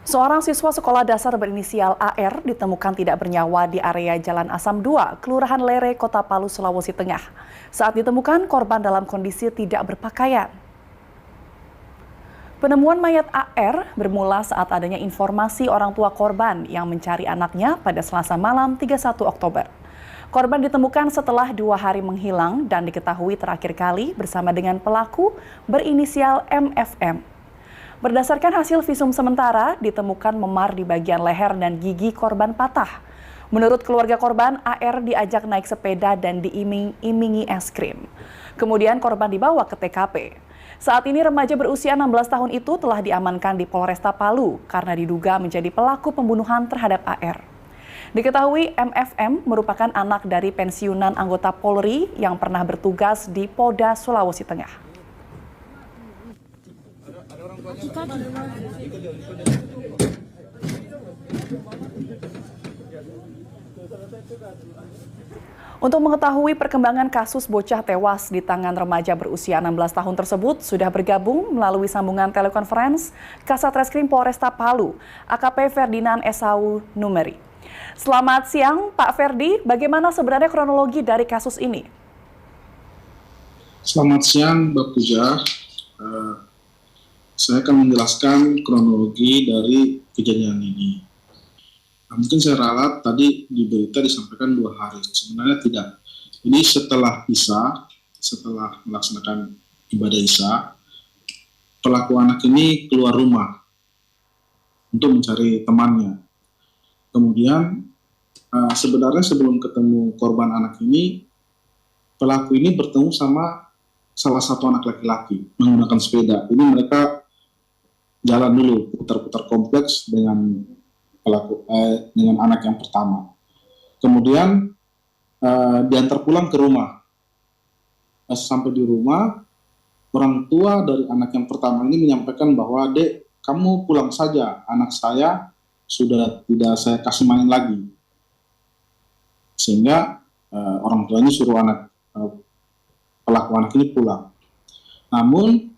Seorang siswa sekolah dasar berinisial AR ditemukan tidak bernyawa di area Jalan Asam 2, Kelurahan Lere, Kota Palu, Sulawesi Tengah. Saat ditemukan, korban dalam kondisi tidak berpakaian. Penemuan mayat AR bermula saat adanya informasi orang tua korban yang mencari anaknya pada Selasa malam 31 Oktober. Korban ditemukan setelah 2 hari menghilang dan diketahui terakhir kali bersama dengan pelaku berinisial MFM. Berdasarkan hasil visum sementara, ditemukan memar di bagian leher dan gigi korban patah. Menurut keluarga korban, AR diajak naik sepeda dan diiming-imingi es krim. Kemudian korban dibawa ke TKP. Saat ini remaja berusia 16 tahun itu telah diamankan di Polresta Palu karena diduga menjadi pelaku pembunuhan terhadap AR. Diketahui MFM merupakan anak dari pensiunan anggota Polri yang pernah bertugas di Polda Sulawesi Tengah. Untuk mengetahui perkembangan kasus bocah tewas di tangan remaja berusia 16 tahun tersebut, sudah bergabung melalui sambungan telekonferensi Kasat Reskrim Polresta Palu, AKP Ferdinand Esau Numeri. Selamat siang, Pak Ferdi. Bagaimana sebenarnya kronologi dari kasus ini? Selamat siang, Mbak Puja. Saya akan menjelaskan kronologi dari kejadian ini. Mungkin saya ralat tadi di berita disampaikan 2 hari. Sebenarnya tidak. Ini setelah Isya, setelah melaksanakan ibadah Isya, pelaku anak ini keluar rumah untuk mencari temannya. Kemudian sebenarnya sebelum ketemu korban anak ini, pelaku ini bertemu sama salah satu anak laki-laki menggunakan sepeda. Ini mereka jalan dulu putar-putar kompleks dengan dengan anak yang pertama. Kemudian diantar pulang ke rumah. Sampai di rumah, orang tua dari anak yang pertama ini menyampaikan bahwa, "Dek, kamu pulang saja, anak saya sudah tidak saya kasih main lagi." Sehingga orang tua ini suruh pelaku anak ini pulang. Namun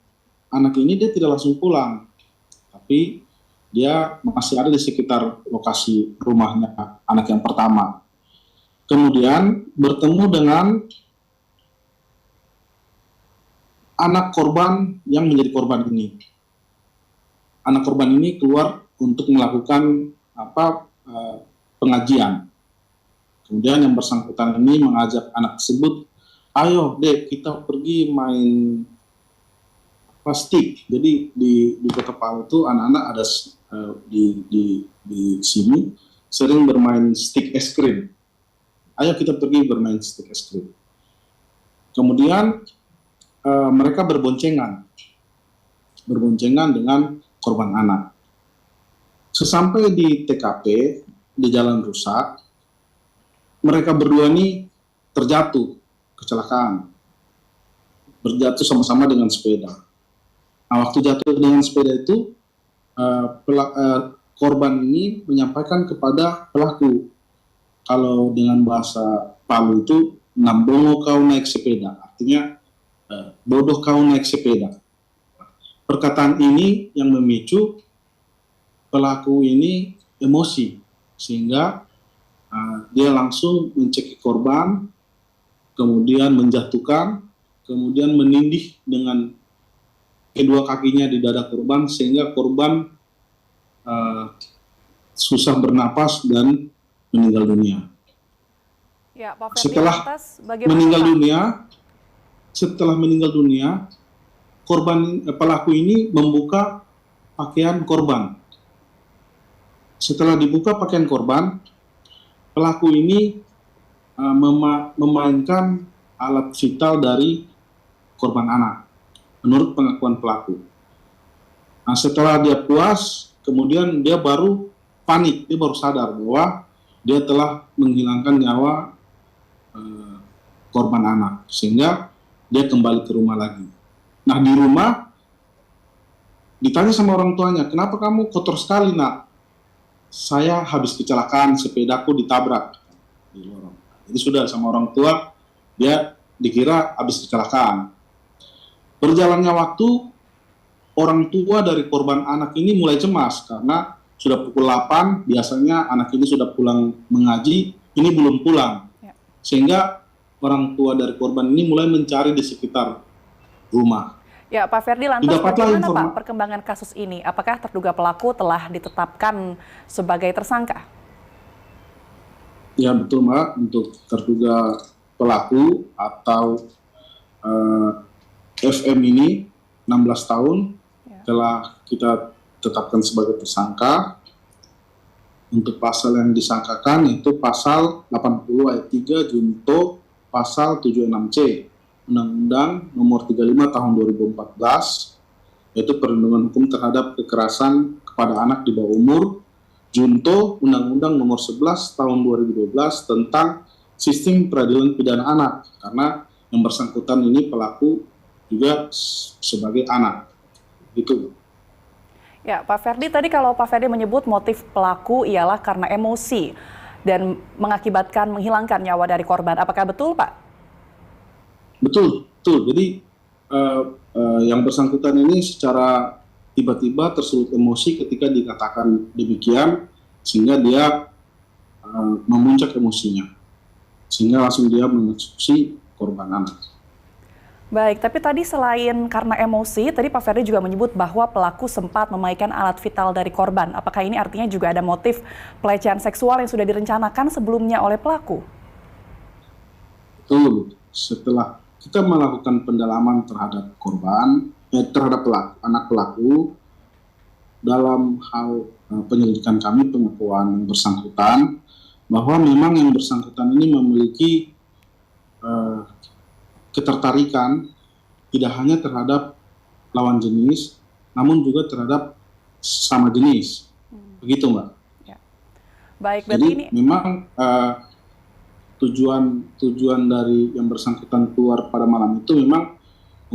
anak ini dia tidak langsung pulang, tapi dia masih ada di sekitar lokasi rumahnya anak yang pertama. Kemudian bertemu dengan anak korban yang menjadi korban ini. Anak korban ini keluar untuk melakukan pengajian. Kemudian yang bersangkutan ini mengajak anak tersebut, "Ayo dek, kita pergi main stick." Jadi di Kota Palu itu anak-anak ada di sini sering bermain stick es krim. Ayo kita pergi bermain stick es krim. Kemudian mereka berboncengan dengan korban anak. Sesampai di TKP di Jalan Rusak, mereka berdua ini terjatuh, kecelakaan, berjatuh sama-sama dengan sepeda. Nah, waktu jatuh dengan sepeda itu, korban ini menyampaikan kepada pelaku, kalau dengan bahasa Palu itu, "Nambongo kau naik sepeda," artinya bodoh kau naik sepeda. Perkataan ini yang memicu pelaku ini emosi, sehingga dia langsung mencekik korban, kemudian menjatuhkan, kemudian menindih dengan kedua kakinya di dada korban, sehingga korban susah bernapas dan meninggal dunia. Ya, Pak Ferdi, setelah meninggal dunia, pelaku ini membuka pakaian korban. Setelah dibuka pakaian korban, pelaku ini memainkan alat vital dari korban anak, menurut pengakuan pelaku. Nah, setelah dia puas, kemudian dia baru panik, dia baru sadar bahwa dia telah menghilangkan nyawa korban anak, sehingga dia kembali ke rumah lagi. Nah, di rumah ditanya sama orang tuanya, "Kenapa kamu kotor sekali, Nak?" "Saya habis kecelakaan, sepedaku ditabrak di lorong." Jadi sudah sama orang tua, dia dikira habis kecelakaan. Berjalannya waktu, orang tua dari korban anak ini mulai cemas karena sudah pukul 8, biasanya anak ini sudah pulang mengaji, ini belum pulang. Ya. Sehingga orang tua dari korban ini mulai mencari di sekitar rumah. Ya, Pak Ferdi, lantas Didapatlah bagaimana Pak perkembangan kasus ini? Apakah terduga pelaku telah ditetapkan sebagai tersangka? Ya betul Mbak, untuk terduga pelaku atau FM ini 16 tahun telah kita tetapkan sebagai tersangka. Untuk pasal yang disangkakan itu pasal 80 ayat 3 junto pasal 76C Undang-Undang Nomor 35 Tahun 2014, yaitu perlindungan hukum terhadap kekerasan kepada anak di bawah umur, junto Undang-Undang Nomor 11 Tahun 2012 tentang sistem peradilan pidana anak, karena yang bersangkutan ini pelaku juga sebagai anak. Gitu. Ya, Pak Ferdi, tadi kalau Pak Ferdi menyebut motif pelaku ialah karena emosi dan mengakibatkan menghilangkan nyawa dari korban. Apakah betul, Pak? Betul, betul. Jadi yang bersangkutan ini secara tiba-tiba tersulut emosi ketika dikatakan demikian, sehingga dia memuncak emosinya, sehingga langsung dia mengeksekusi korban anak. Baik, tapi tadi selain karena emosi, tadi Pak Ferdi juga menyebut bahwa pelaku sempat memainkan alat vital dari korban. Apakah ini artinya juga ada motif pelecehan seksual yang sudah direncanakan sebelumnya oleh pelaku? Betul. Setelah kita melakukan pendalaman terhadap korban, terhadap pelaku, anak pelaku, dalam hal penyelidikan kami, pengakuan yang bersangkutan, bahwa memang yang bersangkutan ini memiliki ketertarikan tidak hanya terhadap lawan jenis, namun juga terhadap sesama jenis. Begitu, Mbak. Ya. Baik, berarti jadi ini memang tujuan dari yang bersangkutan keluar pada malam itu memang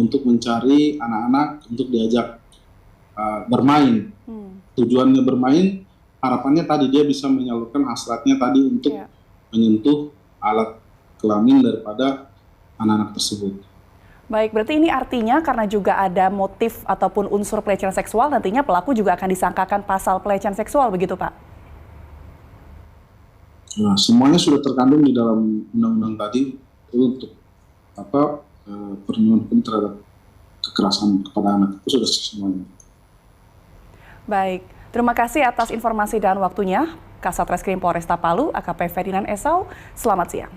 untuk mencari anak-anak untuk diajak bermain. Tujuannya bermain, harapannya tadi dia bisa menyalurkan hasratnya tadi untuk menyentuh alat kelamin daripada anak-anak tersebut. Baik, berarti ini artinya karena juga ada motif ataupun unsur pelecehan seksual, nantinya pelaku juga akan disangkakan pasal pelecehan seksual, begitu Pak? Nah, semuanya sudah terkandung di dalam undang-undang tadi untuk perlindungan hukum terhadap kekerasan kepada anak itu sudah semuanya. Baik, terima kasih atas informasi dan waktunya. Kasat Reskrim Polresta Palu, AKP Ferdinand Esau, selamat siang.